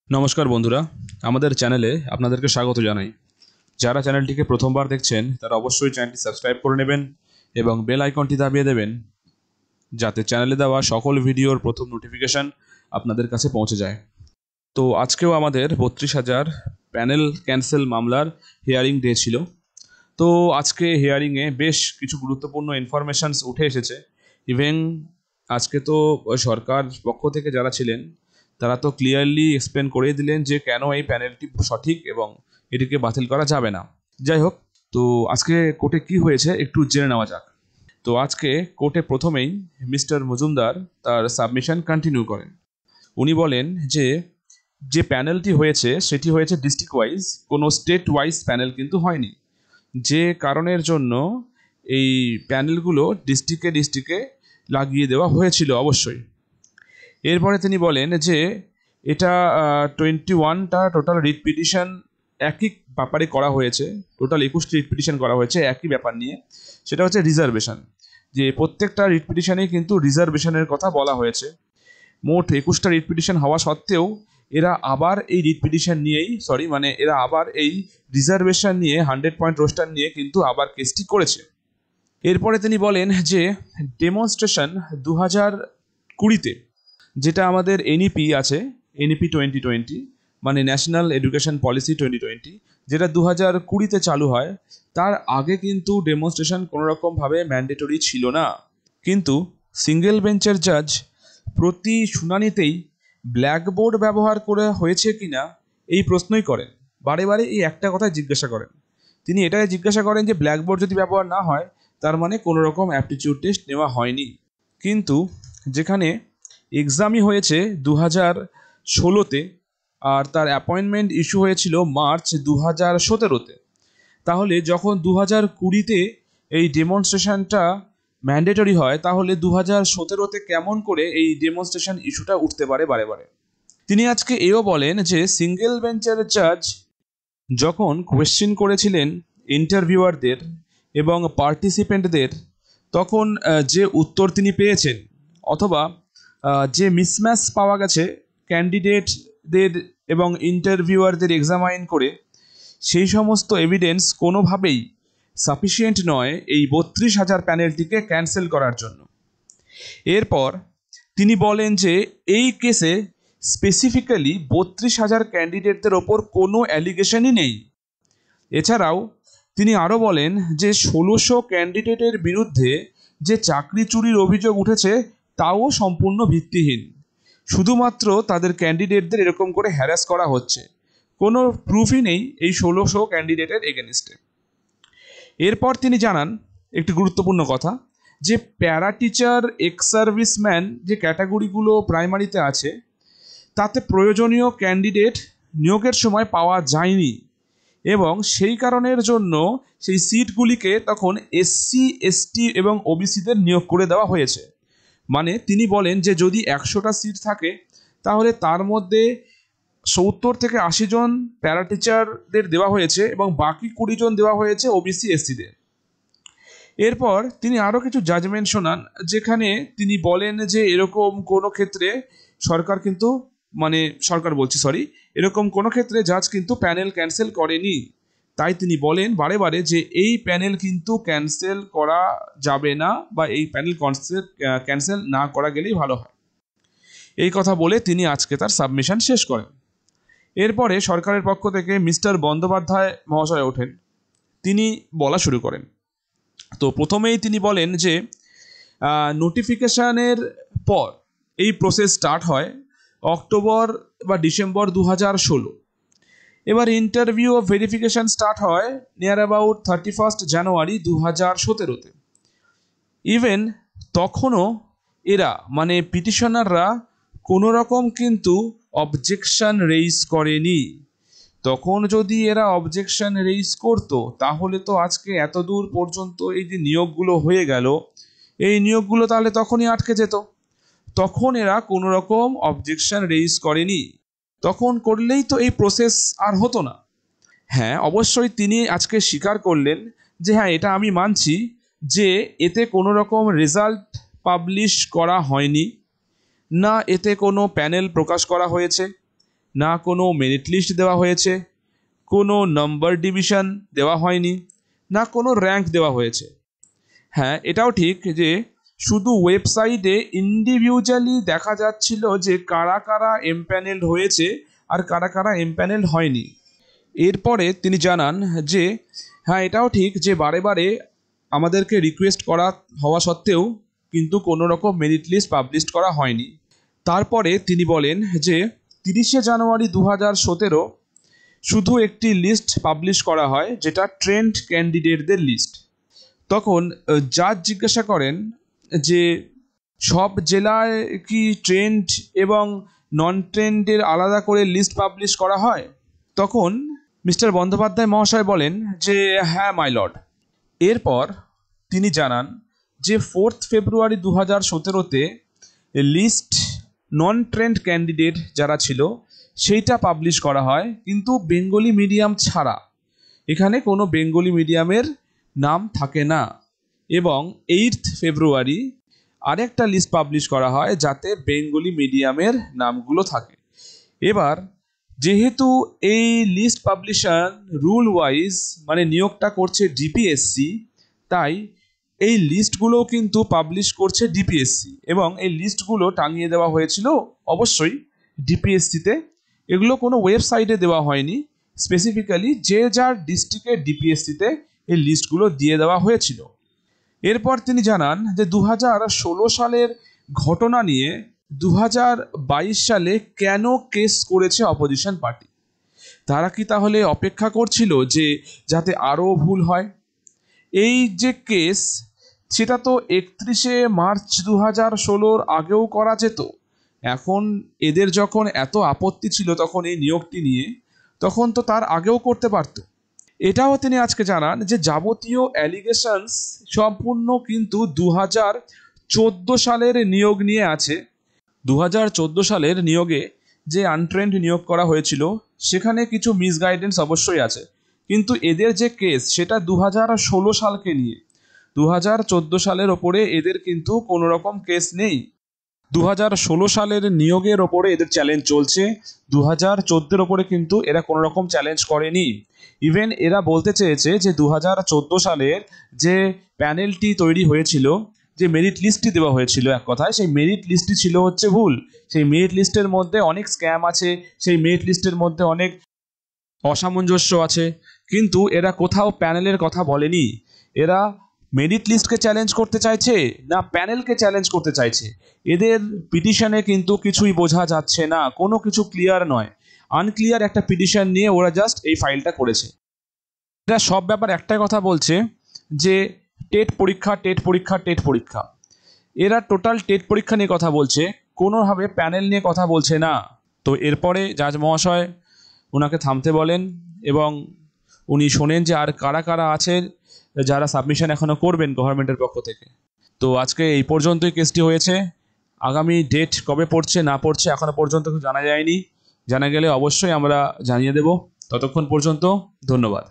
নমস্কার বন্ধুরা, আমাদের চ্যানেলে আপনাদেরকে স্বাগত জানাই। যারা চ্যানেলটিকে প্রথমবার দেখছেন তারা অবশ্যই চ্যানেলটি সাবস্ক্রাইব করে নেবেন এবং বেল আইকনটি দাবিয়ে দেবেন, যাতে চ্যানেলে দেওয়া সকল ভিডিওর প্রথম নোটিফিকেশন আপনাদের কাছে পৌঁছে যায়। তো আজকেও আমাদের 32,000 প্যানেল ক্যান্সেল মামলার হিয়ারিং ডে ছিল। তো আজকে হিয়ারিংয়ে বেশ কিছু গুরুত্বপূর্ণ ইনফরমেশনস উঠে এসেছে। ইভেন আজকে তো সরকার পক্ষ থেকে যারা ছিলেন তারা তো ক্লিয়ারলি এক্সপ্লেন করে দিলেন যে কেন এই প্যানেলটি সঠিক এবং এটিকে বাতিল করা যাবে না। যাই হোক, তো আজকে কোর্টে কি হয়েছে একটু জেনে নেওয়া যাক। তো আজকে কোর্টে প্রথমেই মিস্টার মজুমদার তার সাবমিশন কন্টিনিউ করেন। উনি বলেন যে যে প্যানেলটি হয়েছে সেটি হয়েছে ডিস্ট্রিক্ট ওয়াইজ, কোনো স্টেট ওয়াইজ প্যানেল কিন্তু হয়নি। যে কারণের জন্য এই প্যানেলগুলো ডিস্ট্রিক্টে লাগিয়ে দেওয়া হয়েছিল অবশ্যই। এরপরে তিনি বলেন যে এটা 21টা টোটাল রিট পিটিশন একই ব্যাপারে করা হয়েছে, টোটাল 21টি রিট পিটিশন করা হয়েছে একই ব্যাপার নিয়ে। সেটা হচ্ছে রিজার্ভেশন, যে প্রত্যেকটা রিট পিটিশনেই কিন্তু রিজার্ভেশনের কথা বলা হয়েছে। মোট 21টা রিট পিটিশন হওয়া সত্ত্বেও এরা আবার এই রিট পিটিশন নিয়েই এরা আবার এই রিজার্ভেশন নিয়ে 100 পয়েন্ট রোস্টার নিয়ে কিন্তু আবার কেসটি করেছে। এরপরে তিনি বলেন যে ডেমনস্ট্রেশন 2020-তে যেটা আমাদের এনইপি আছে, এনইপি 2020 মানে ন্যাশনাল এডুকেশন পলিসি 2020, যেটা 2020-তে চালু হয়, তার আগে কিন্তু ডেমনস্ট্রেশন কোনোরকমভাবে ম্যান্ডেটরি ছিল না। কিন্তু সিঙ্গেল বেঞ্চের জাজ প্রতি শুনানিতেই ব্ল্যাকবোর্ড ব্যবহার করে হয়েছে কিনা এই প্রশ্নই করেন, বারে বারে এই একটা কথাই জিজ্ঞাসা করেন। তিনি এটাই জিজ্ঞাসা করেন যে ব্ল্যাকবোর্ড যদি ব্যবহার না হয় তার মানে কোনো রকম অ্যাপটিটিউড টেস্ট নেওয়া হয়নি। কিন্তু যেখানে এক্সামই হয়েছে 2016-তে আর তার অ্যাপয়েন্টমেন্ট ইস্যু হয়েছিল মার্চ 2017-তে, তাহলে যখন 2020-তে এই ডেমনস্ট্রেশনটা ম্যান্ডেটরি হয়, তাহলে 2017-তে কেমন করে এই ডেমনস্ট্রেশন ইস্যুটা উঠতে পারে বারে বারে। তিনি আজকে এও বলেন যে সিঙ্গেল বেঞ্চের জাজ যখন কোয়েশ্চেন করেছিলেন ইন্টারভিউয়ারদের এবং পার্টিসিপেন্টদের, তখন যে উত্তর তিনি পেয়েছেন অথবা যে মিসম্যাচ পাওয়া গেছে ক্যান্ডিডেটদের এবং ইন্টারভিউয়ারদের এক্সামাইন করে, সেই সমস্ত এভিডেন্স কোনোভাবেই সাফিসিয়েন্ট নয় এই 32,000 প্যানেলটিকে ক্যান্সেল করার জন্য। এরপর তিনি বলেন যে এই কেসে স্পেসিফিক্যালি 32,000 ক্যান্ডিডেটদের ওপর কোনো অ্যালিগেশনই নেই। এছাড়াও তিনি আরও বলেন যে 1600 ক্যান্ডিডেটের বিরুদ্ধে যে চাকরি চুরির অভিযোগ উঠেছে তাও সম্পূর্ণ ভিত্তিহীন, শুধুমাত্র তাদের ক্যান্ডিডেটদের এরকম করে হ্যারাস করা হচ্ছে, কোনো প্রুফই নেই এই 1600 ক্যান্ডিডেটের এগেনস্টে। এরপর তিনি জানান একটি গুরুত্বপূর্ণ কথা, যে প্যারা টিচার, এক্স সার্ভিসম্যান যে ক্যাটাগরিগুলো প্রাইমারিতে আছে, তাতে প্রয়োজনীয় ক্যান্ডিডেট নিয়োগের সময় পাওয়া যায়নি এবং সেই কারণের জন্য সেই সিটগুলিকে তখন এসসি, এসটি এবং ওবিসিদের নিয়োগ করে দেওয়া হয়েছে। মানে তিনি বলেন যে যদি 100টা সিট থাকে তাহলে তার মধ্যে 70 থেকে 80 জন প্যারা টিচারদের দেওয়া হয়েছে এবং বাকি 20 জন দেওয়া হয়েছে ওবিসি, এসসিদের। এরপর তিনি আরও কিছু জাজমেন্ট শোনান, যেখানে তিনি বলেন যে এরকম কোনো ক্ষেত্রে এরকম কোনো ক্ষেত্রে জাজ কিন্তু প্যানেল ক্যান্সেল করেনি। তাই তিনি বলেন বারে বারে যে এই প্যানেল কিন্তু ক্যান্সেল করা যাবে না, বা এই প্যানেল ক্যান্সেল না করা গেলেই ভালো হয়। এই কথা বলে তিনি আজকে তার সাবমিশন শেষ করেন। এরপরে সরকারের পক্ষ থেকে মিস্টার বন্দ্যোপাধ্যায় মহাশয় ওঠেন, তিনি বলা শুরু করেন। তো প্রথমেই তিনি বলেন যে নোটিফিকেশানের পর এই প্রসেস স্টার্ট হয় অক্টোবর বা ডিসেম্বর 2016। এবার ইন্টারভিউ ও ভেরিফিকেশান স্টার্ট হয় নিয়ার অ্যাবাউট 31 জানুয়ারি 2017-তে। ইভেন তখনও এরা মানে পিটিশনাররা কোনো রকম কিন্তু অবজেকশন রেইজ করেনি। তখন যদি এরা অবজেকশন রেইজ করতো তাহলে তো আজকে এত দূর পর্যন্ত এই যে নিয়োগগুলো হয়ে গেল, এই নিয়োগগুলো তাহলে তখনই আটকে যেত। তখন এরা কোনো রকম অবজেকশন রেইজ করেনি, তখন করলেই তো এই প্রসেস আর হতো না। হ্যাঁ, অবশ্যই তিনি আজকে স্বীকার করলেন যে হ্যাঁ, এটা আমি মানছি যে এতে কোনো রকম রেজাল্ট পাবলিশ করা হয়নি, না এতে কোনো প্যানেল প্রকাশ করা হয়েছে, না কোনো মেরিট লিস্ট দেওয়া হয়েছে, কোনো নাম্বার ডিভিশন দেওয়া হয়নি, না কোনো র্যাঙ্ক দেওয়া হয়েছে। হ্যাঁ, এটাও ঠিক যে শুধু ওয়েবসাইটে ইন্ডিভিজুয়ালি দেখা যাচ্ছিল যে কারা কারা এমপ্যানেলড হয়েছে আর কারা কারা এমপ্যানেলড হয়নি। এরপরে তিনি জানান যে হ্যাঁ, এটাও ঠিক যে বারে বারে আমাদেরকে রিকোয়েস্ট করা হওয়া সত্ত্বেও কিন্তু কোনো রকম মেরিট লিস্ট পাবলিশ করা হয়নি। তারপরে তিনি বলেন যে 30শে জানুয়ারি 2017 শুধু একটি লিস্ট পাবলিশ করা হয়, যেটা ট্রেন্ড ক্যান্ডিডেটদের লিস্ট। তখন জাজ জিজ্ঞাসা করেন যে সব জেলায় কি ট্রেন্ড এবং নন ট্রেন্ডের আলাদা করে লিস্ট পাবলিশ করা হয়? তখন মিস্টার বন্দ্যোপাধ্যায় মহাশয় বলেন যে হ্যাঁ মাই লর্ড। এরপর তিনি জানান যে 4 ফেব্রুয়ারি 2017-তে লিস্ট নন ট্রেন্ড ক্যান্ডিডেট যারা ছিল সেইটা পাবলিশ করা হয়, কিন্তু বেঙ্গলি মিডিয়াম ছাড়া। এখানে কোনো বেঙ্গলি মিডিয়ামের নাম থাকে না। এবং 8 ফেব্রুয়ারি আরেকটা লিস্ট পাবলিশ করা হয় যাতে বেঙ্গলি মিডিয়ামের নামগুলো থাকে। এবার যেহেতু এই লিস্ট পাবলিশন রুল ওয়াইজ মানে নিয়োগটা করছে ডিপিএসসি, তাই এই লিস্টগুলোও কিন্তু পাবলিশ করছে ডিপিএসসি এবং এই লিস্টগুলো টাঙিয়ে দেওয়া হয়েছিল অবশ্যই ডিপিএসসিতে। এগুলো কোনো ওয়েবসাইটে দেওয়া হয়নি, স্পেসিফিক্যালি যে যার ডিস্ট্রিক্টের ডিপিএসসিতে এই লিস্টগুলো দিয়ে দেওয়া হয়েছিল। এরপর তিনি জানান যে 2016 সালের ঘটনা নিয়ে 2022 সালে কেন কেস করেছে অপোজিশন পার্টি। তারা কি তাহলে অপেক্ষা করছিল যে যাতে আরও ভুল হয়? এই যে কেস, সেটা তো 31শে মার্চ 2016 আগেও করা যেত। এখন এদের যখন এত আপত্তি ছিল তখন এই নিয়োগটি নিয়ে, তখন তো তার আগেও করতে পারত। এটাও তিনি আজকে জানান যে যাবতীয় অ্যালিগেশনস সম্পূর্ণ কিন্তু 2014 সালের নিয়োগ নিয়ে আছে। 2014 সালের নিয়োগে যে আনট্রেন্ড নিয়োগ করা হয়েছিল সেখানে কিছু মিসগাইডেন্স অবশ্যই আছে, কিন্তু এদের যে কেস সেটা 2016 সালকে নিয়ে। 2014 সালের ওপরে এদের কিন্তু কোনো রকম কেস নেই। 2016 সালের নিয়োগের ওপরে এদের চ্যালেঞ্জ চলছে, 2014 ওপরে কিন্তু এরা কোনো রকম চ্যালেঞ্জ করেনি। ইভেন এরা বলতে চেয়েছে যে 2014 সালের যে প্যানেলটি তৈরি হয়েছিল, যে মেরিট লিস্টটি দেওয়া হয়েছিল, এক কথায় সেই মেরিট লিস্টটি ছিল হচ্ছে ভুল। সেই মেরিট লিস্টের মধ্যে অনেক স্ক্যাম আছে, সেই মেরিট লিস্টের মধ্যে অনেক অসামঞ্জস্য আছে, কিন্তু এরা কোথাও প্যানেলের কথা বলেনি। এরা মেরিট লিস্টকে চ্যালেঞ্জ করতে চাইছে না প্যানেলকে চ্যালেঞ্জ করতে চাইছে। এদের পিটিশনে কিন্তু কিছুই বোঝা যাচ্ছে না, কোনো কিছু ক্লিয়ার নয়, আনক্লিয়ার একটা পিটিশন নিয়ে ওরা জাস্ট এই ফাইলটা করেছে। এরা সব ব্যাপার একটাই কথা বলছে যে টেট পরীক্ষা, টেট পরীক্ষা, টেট পরীক্ষা। এরা টোটাল টেট পরীক্ষা নিয়ে কথা বলছে, কোনোভাবে প্যানেল নিয়ে কথা বলছে না। তো এরপরে জাজ মহাশয় ওনাকে থামতে বলেন এবং উনি শোনেন যে আর কারা কারা আছে যারা সাবমিশন এখনও করবেন গভর্নমেন্টের পক্ষ থেকে। তো আজকে এই পর্যন্তই কেসটি হয়েছে। আগামী ডেট কবে পড়ছে না পড়ছে এখনও পর্যন্ত জানা যায়নি। জানা গেলে অবশ্যই আমরা জানিয়ে দেব। ততক্ষণ পর্যন্ত ধন্যবাদ।